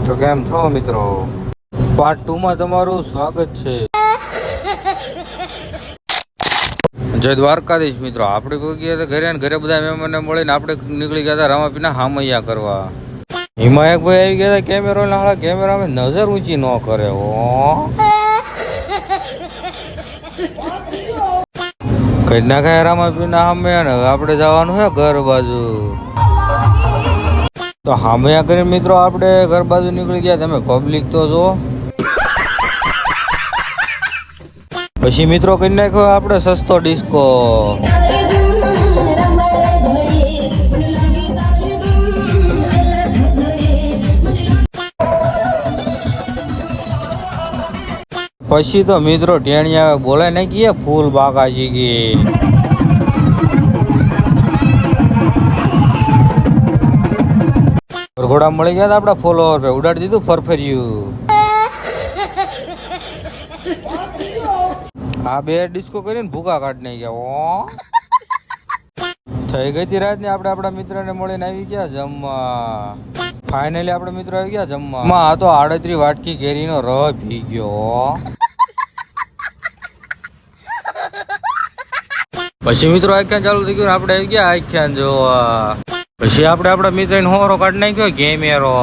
તો કેમ છો મિત્રો? પાર્ટ 2 માં તમારું સ્વાગત છે. જય દ્વારકાધીશ મિત્રો. આપણે કોઈ ગયા હતા ઘરે, ઘરે બધા મહેમાનને મળીને આપણે નીકળી ગયા હતા રામાપીના હામૈયા કરવા. એમાં એક ભાઈ આવી ગયા હતા કેમેરો હાળા કેમેરામાં નજર ઊંચી ન કરે હો. કઈ નાખાય રામાપીના હામૈયા ને આપણે જવાનું છે ઘર બાજુ. તો હામૈયા કરીને મિત્રો આપણે ઘર બાજુ નીકળી ગયા. તમે પબ્લિક તો જો. પછી મિત્રો કરી નાખ્યો આપણે સસ્તો ડિસ્કો. પછી તો મિત્રો ટેણિયા બોલાય ને ગયા ફૂલ બાકાજી ગઈ. ઘોડા મળી ગયા આપડા ફોલોવર પે ઉડાડી દીધું ફરફર્યું. આ બે ડિસ્કો કરીને ભૂકા કાઢી નહીં ગયા. થઈ ગઈ હતી રાત ને આપણે આપણા મિત્ર ને મળીને આવી ગયા જમવા. ફાઇનલી આપણે મિત્રો આવી ગયા જમવા. આ તો 38 વાટકી કેરીનો રહ પી ગયો. પછી મિત્રો આખ્યાન ચાલુ થઈ ગયું. આપણે આવી ગયા આખ્યાન જોવા. પછી આપણે આપણા મિત્ર ને હોરો કાઢી નાખ્યો કેમેરો.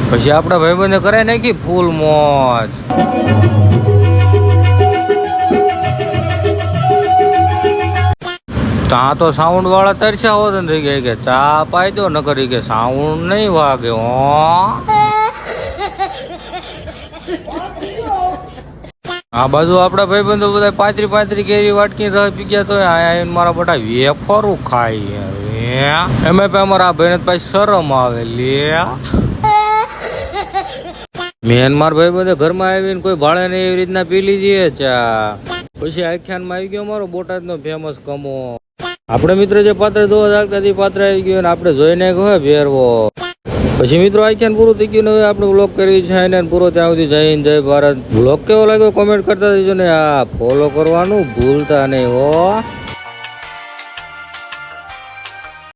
પછી આપડા ભાઈબંધે કરાય નાખી ફૂલ મોજ. ત્યાં તો સાઉન્ડ વાળા તરસ્યા હોત ને થઈ ગયા કે ચા પાઈ દો ન કરી કે સાઉન્ડ નહીં વાગે. આ બાજુ આપડા ભાઈબંધો બધા 35 કેરી વાટકી રહ પી ગયા. તો મારા બધા વેફરું ખાય. એમાં અમારા ભાઈ પાસે શરમ આવે લે. મેન માર ભાઈ બધે ઘરમાં આવીને કોઈ ભાડે ને એવી રીતના પી લીધી ચા. પછી આખ્યાન માં આવી ગયો મારો બોટાદ નો ફેમસ કમો. આપડે મિત્ર જે પાત્ર ધોવા જાગતા હતી પાત્ર આવી ગયો ને આપણે જોઈને કહે ભેરવો. પછી મિત્રો આખ્યાન પૂરું થઈ ગયું ને હવે આપણે વ્લોગ કરી છે પૂરો ત્યાં સુધી જય હિન્દ જય ભારત. વ્લોગ કેવો લાગ્યો કોમેન્ટ કરતા દેજો ને. આ ફોલો કરવાનું ભૂલતા નહીં હો.